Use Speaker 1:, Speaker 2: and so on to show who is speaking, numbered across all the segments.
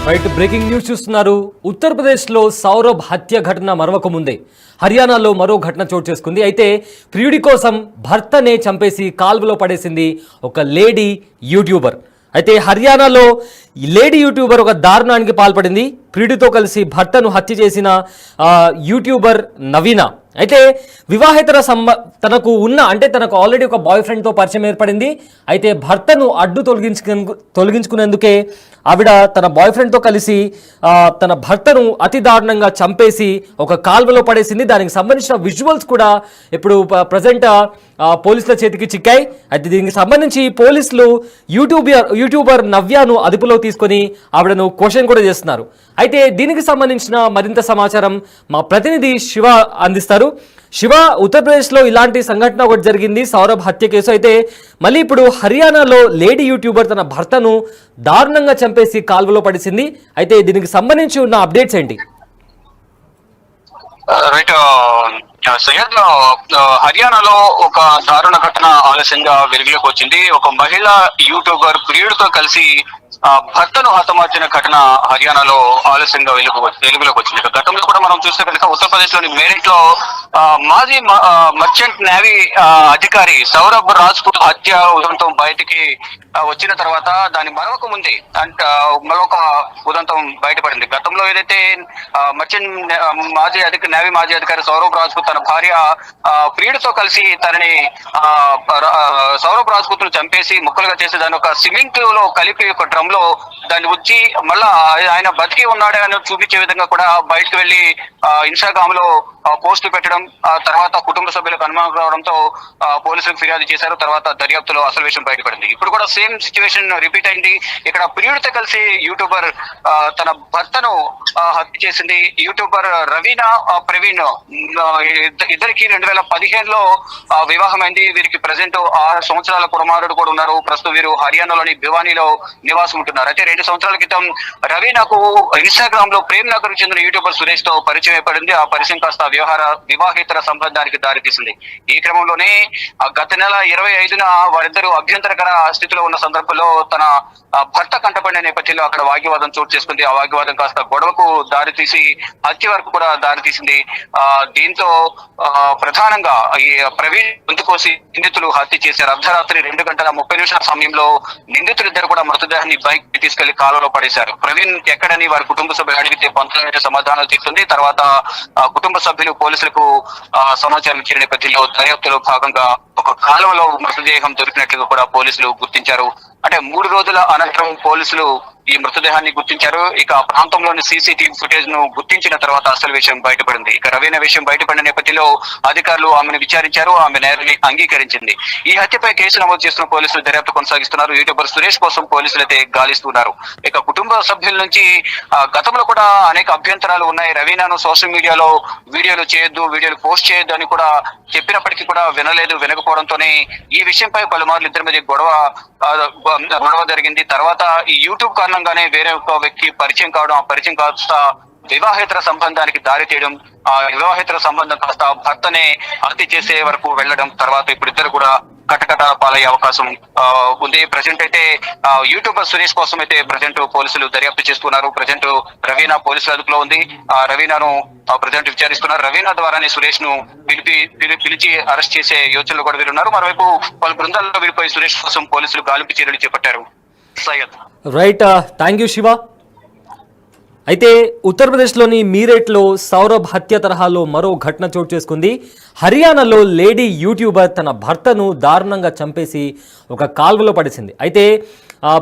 Speaker 1: Right breaking news చూస్తున్నారు. ఉత్తరప్రదేశ్లో సౌరభ్ హత్య ఘటన మరవక ముందే హర్యానాలో మరో ఘటన చోటు చేసుకుంది. అయితే ప్రియుడి కోసం భర్తనే చంపేసి కాల్వలో పడేసింది ఒక లేడీ యూట్యూబర్. అయితే హర్యానాలో లేడీ యూట్యూబర్ ఒక దారుణానికి పాల్పడింది. ప్రియుడితో కలిసి భర్తను హత్య చేసిన యూట్యూబర్ నవీన. అయితే వివాహేతర తనకు తనకు ఆల్రెడీ ఒక బాయ్ ఫ్రెండ్తో పరిచయం ఏర్పడింది. అయితే భర్తను అడ్డు తొలగించుకునేందుకే ఆవిడ తన బాయ్ ఫ్రెండ్తో కలిసి తన భర్తను అతి దారుణంగా చంపేసి ఒక కాల్వలో పడేసింది. దానికి సంబంధించిన విజువల్స్ కూడా ఇప్పుడు ప్రజెంట్ పోలీసుల చేతికి చిక్కాయి. అయితే దీనికి సంబంధించి పోలీసులు యూట్యూబర్ నవ్యను అదుపులో తీసుకొని ఆవిడను క్వశ్చన్ కూడా చేస్తున్నారు. అయితే దీనికి సంబంధించిన మరింత సమాచారం మా ప్రతినిధి శివ అందిస్తారు. శివ, ఉత్తరప్రదేశ్లో ఇలాంటి సంఘటన ఒకటి జరిగింది, సౌరభ్ హత్య కేసు. అయితే మళ్ళీ ఇప్పుడు హర్యానాలో లేడీ యూట్యూబర్ తన భర్తను దారుణంగా చంపేసి కాల్వలో పడేసింది. అయితే దీనికి సంబంధించి ఉన్న అప్డేట్స్ ఏంటి?
Speaker 2: రైట్ సయ్యద్, హర్యానాలో ఒక దారుణ ఘటన ఆలస్యంగా వెలుగులోకి వచ్చింది. ఒక మహిళా యూట్యూబర్ ప్రియుడితో కలిసి భర్తను హతమార్చిన ఘటన హర్యానాలో ఆలస్యంగా వెలుగులోకి వచ్చింది. గతంలో కూడా మనం చూస్తే కనుక ఉత్తరప్రదేశ్ లోని మేరట్ లో మాజీ మర్చెంట్ నేవీ అధికారి సౌరభ్ రాజ్పుత్ హత్య ఉదంతం బయటికి వచ్చిన తర్వాత దాని మరొక ముందే మరొక ఉదంతం బయటపడింది. గతంలో ఏదైతే మర్చెంట్ నేవీ మాజీ అధికారి సౌరభ్ రాజ్పుత్ తన భార్య ప్రియుడితో కలిసి తనని సౌరభ్ రాజ్పుత్ ను చంపేసి ముక్కలుగా చేసి దాని ఒక స్విమ్మింగ్ లో కలిపి ఒక డ్రమ్ లో దాన్ని ఉంచి మళ్ళా ఆయన బతికి ఉన్నాడే అని చూపించే విధంగా కూడా బయటకు వెళ్లి ఇన్స్టాగ్రామ్ లో పోస్టులు పెట్టడం, తర్వాత కుటుంబ సభ్యులకు అనుమానం రావడంతో పోలీసులకు ఫిర్యాదు చేశారు. తర్వాత దర్యాప్తులో అసలు విషయం బయటపడింది. ఇప్పుడు కూడా సేమ్ సిచ్యువేషన్ రిపీట్ అయింది. ఇక్కడ ప్రియుడితో కలిసి యూట్యూబర్ తన భర్తను హత్య చేసింది. యూట్యూబర్ రవీనా ప్రవీణ్ ఇద్దరికి 2015లో వివాహమైంది. వీరికి ప్రజెంట్ 6 సంవత్సరాల కుమారుడు కూడా ఉన్నారు. ప్రస్తుతం వీరు హర్యానాలోని భివానీలో నివాసం ఉంటున్నారు. అయితే 2 సంవత్సరాల క్రితం రవీనాకు ఇన్స్టాగ్రామ్ లో ప్రేమ్ నగర్ చెందిన యూట్యూబర్ సురేష్ తో పరిచయం ఏర్పడింది. ఆ పరిచయం కాస్త వివాహేతర సంబంధానికి దారితీసింది. ఈ క్రమంలోనే గత నెల 25న వారిద్దరూ అభ్యంతరకర స్థితిలో ఉన్న సందర్భంలో తన భర్త కంటపడిన నేపథ్యంలో అక్కడ వాగ్వివాదం చోటు చేసుకుంది. ఆ వాగ్వివాదం కాస్త గొడవకు దారితీసి హత్య వరకు కూడా దారితీసింది. దీంతో ప్రధానంగా ఈ ప్రవీణ్ గొంతు కోసి నిందితులు హత్య చేశారు. అర్ధరాత్రి 2:30 సమయంలో నిందితులిద్దరు కూడా మృతదేహాన్ని బైక్ తీసుకెళ్లి కాలువలో పడేశారు. ప్రవీణ్ ఎక్కడని వారి కుటుంబ సభ్యులు అడిగితే పంతులైన సమాధానాలు చెప్తుంది. తర్వాత కుటుంబ సభ్యులు పోలీసులకు సమాచారం ఇచ్చిన నేపథ్యంలో దర్యాప్తులో భాగంగా ఒక కాలువలో మృతదేహం దొరికినట్లుగా కూడా పోలీసులు గుర్తించారు. అంటే 3 రోజుల అనంతరం పోలీసులు ఈ మృతదేహాన్ని గుర్తించారు. ఇక ప్రాంతంలోని సీసీటీవీ ఫుటేజ్ ను గుర్తించిన తర్వాత అసలు విషయం బయటపడింది. ఇక రవీనా విషయం బయటపడిన నేపథ్యంలో అధికారులు ఆమెను విచారించారు. ఆమె నేరాన్ని అంగీకరించింది. ఈ హత్యపై కేసు నమోదు చేస్తున్న పోలీసులు దర్యాప్తు కొనసాగిస్తున్నారు. యూట్యూబర్ సురేష్ కోసం పోలీసులు అయితే గాలిస్తున్నారు. ఇక కుటుంబ సభ్యుల నుంచి గతంలో కూడా అనేక అభ్యంతరాలు ఉన్నాయి. రవీనాను సోషల్ మీడియాలో వీడియోలు చేయొద్దు, వీడియోలు పోస్ట్ చేయొద్దు అని కూడా చెప్పినప్పటికీ కూడా వినకపోవడంతోనే ఈ విషయంపై పలుమార్లు ఇద్దరి మధ్య గొడవ జరిగింది. తర్వాత ఈ యూట్యూబ్ కారణంగానే వేరే ఒక వ్యక్తి పరిచయం కావడం, ఆ పరిచయం కాస్త వివాహేతర సంబంధానికి దారి తీయడం, ఆ వివాహేతర సంబంధం కాస్త భర్తనే హత్య చేసే వరకు వెళ్లడం, తర్వాత ఇప్పుడు ఇద్దరు కూడా కటకటాల పాలయ్యే అవకాశం ఉంది. ప్రజెంట్ అయితే యూట్యూబర్ సురేష్ కోసం అయితే ప్రజెంట్ పోలీసులు దర్యాప్తు చేస్తున్నారు. ప్రజెంట్ రవీనా పోలీసుల అదుపులో ఉంది. రవీనాను ప్రజెంట్ విచారిస్తున్నారు. రవీనా ద్వారానే సురేష్ ను పిలిచి అరెస్ట్ చేసే యోచనలు కూడా వీరున్నారు. మరోవైపు పలు బృందాల్లో వీరిపై సురేష్ కోసం పోలీసులు గాలింపు చర్యలు చేపట్టారు. Syed,
Speaker 1: right, thank you Shiva. అయితే ఉత్తరప్రదేశ్లోని మీరట్లో సౌరభ్ హత్య తరహాలో మరో ఘటన చోటు చేసుకుంది. హర్యానాలో లేడీ యూట్యూబర్ తన భర్తను దారుణంగా చంపేసి ఒక కాల్వలో పడేసింది. అయితే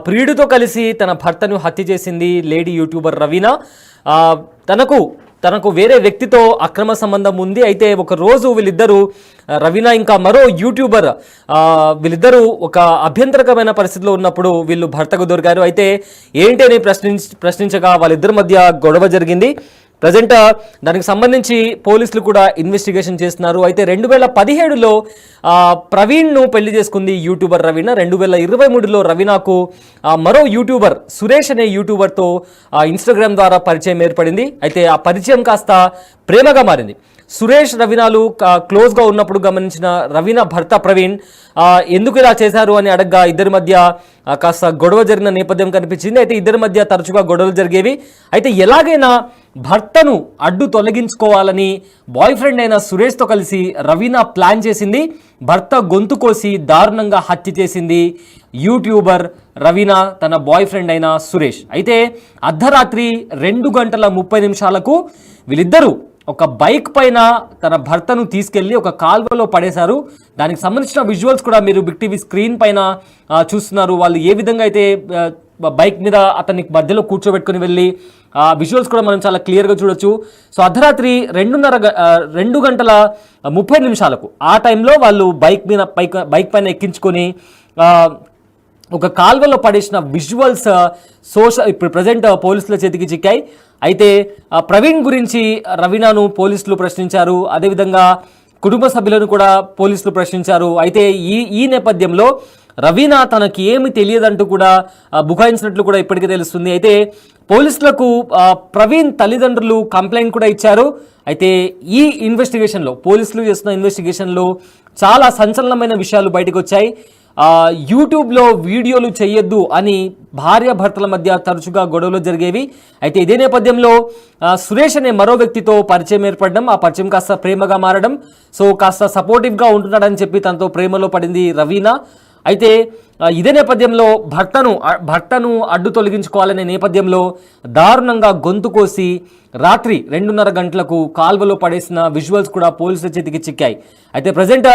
Speaker 1: ప్రియుడితో కలిసి తన భర్తను హత్య చేసింది లేడీ యూట్యూబర్ రవీనా. తనకు వేరే వ్యక్తితో అక్రమ సంబంధం ఉంది. అయితే ఒక రోజు వీళ్ళిద్దరూ, రవీనా ఇంకా మరో యూట్యూబర్, వీళ్ళిద్దరూ ఒక అభ్యంతరకరమైన పరిస్థితిలో ఉన్నప్పుడు వీళ్ళు భర్తకు దొరికారు. అయితే ఏంటి అని ప్రశ్నించగా వాళ్ళిద్దరి మధ్య గొడవ జరిగింది. ప్రజెంట్ దానికి సంబంధించి పోలీసులు కూడా ఇన్వెస్టిగేషన్ చేస్తున్నారు. అయితే 2017లో ప్రవీణ్ను పెళ్లి చేసుకుంది యూట్యూబర్ రవీనా. 2023లో రవీనాకు మరో యూట్యూబర్ సురేష్ అనే యూట్యూబర్తో ఇన్స్టాగ్రామ్ ద్వారా పరిచయం ఏర్పడింది. అయితే ఆ పరిచయం కాస్త ప్రేమగా మారింది. సురేష్ రవీనాలు క్లోజ్గా ఉన్నప్పుడు గమనించిన రవీనా భర్త ప్రవీణ్ ఎందుకు ఇలా చేశారు అని అడగ్గా ఇద్దరి మధ్య కాస్త గొడవ జరిగిన నేపథ్యం కనిపించింది. అయితే ఇద్దరి మధ్య తరచుగా గొడవలు జరిగేవి. అయితే ఎలాగైనా భర్తను అడ్డు తొలగించుకోవాలని బాయ్ ఫ్రెండ్ అయిన సురేష్తో కలిసి రవీనా ప్లాన్ చేసింది. భర్త గొంతు కోసి దారుణంగా హత్య చేసింది యూట్యూబర్ రవీనా తన బాయ్ ఫ్రెండ్ అయిన సురేష్. అయితే అర్ధరాత్రి 2:30 వీళ్ళిద్దరూ ఒక బైక్ పైన తన భర్తను తీసుకెళ్లి ఒక కాల్వలో పడేశారు. దానికి సంబంధించిన విజువల్స్ కూడా మీరు బిగ్ టీవీ స్క్రీన్ పైన చూస్తున్నారు. వాళ్ళు ఏ విధంగా అయితే బైక్ మీద అతన్ని మధ్యలో కూర్చోబెట్టుకుని వెళ్ళి విజువల్స్ కూడా మనం చాలా క్లియర్గా చూడొచ్చు. సో అర్ధరాత్రి 2:30 ఆ టైంలో వాళ్ళు బైక్ పైన ఎక్కించుకొని ఒక కాల్వలో పడేసిన విజువల్స్ ఇప్పుడు ప్రజెంట్ పోలీసుల చేతికి చిక్కాయి. అయితే ప్రవీణ్ గురించి రవీనాను పోలీసులు ప్రశ్నించారు. అదేవిధంగా కుటుంబ సభ్యులను కూడా పోలీసులు ప్రశ్నించారు. అయితే ఈ నేపథ్యంలో రవీనా తనకి ఏమి తెలియదంటూ కూడా బుకాయించినట్లు కూడా ఇప్పటికే తెలుస్తుంది. అయితే పోలీసులకు ప్రవీణ్ తల్లిదండ్రులు కంప్లైంట్ కూడా ఇచ్చారు. అయితే ఈ ఇన్వెస్టిగేషన్లో పోలీసులు చేస్తున్న ఇన్వెస్టిగేషన్లో చాలా సంచలనమైన విషయాలు బయటకు వచ్చాయి. యూట్యూబ్లో వీడియోలు చేయొద్దు అని భార్యాభర్తల మధ్య తరచుగా గొడవలు జరిగేవి. అయితే ఇదే నేపథ్యంలో సురేష్ అనే మరో వ్యక్తితో పరిచయం ఏర్పడడం, ఆ పరిచయం కాస్త ప్రేమగా మారడం, సో కాస్త సపోర్టివ్గా ఉంటున్నాడని చెప్పి తనతో ప్రేమలో పడింది రవీనా. అయితే ఇదే నేపథ్యంలో భర్తను అడ్డు తొలగించుకోవాలనే నేపథ్యంలో దారుణంగా గొంతు కోసి రాత్రి 2:30 కాల్వలో పడేసిన విజువల్స్ కూడా పోలీసుల చేతికి చిక్కాయి. అయితే ప్రజెంట్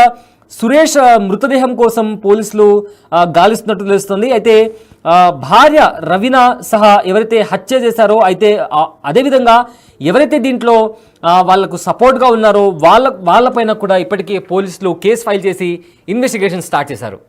Speaker 1: సురేష్ మృతదేహం కోసం పోలీసులు గాలిస్తున్నట్టు తెలుస్తుంది. అయితే భార్య రవీనా సహా ఎవరైతే హత్య చేశారో, అయితే అదేవిధంగా ఎవరైతే దీంట్లో వాళ్లకు సపోర్ట్గా ఉన్నారో వాళ్ళపైన కూడా ఇప్పటికే పోలీసులు కేసు ఫైల్ చేసి ఇన్వెస్టిగేషన్ స్టార్ట్ చేశారు.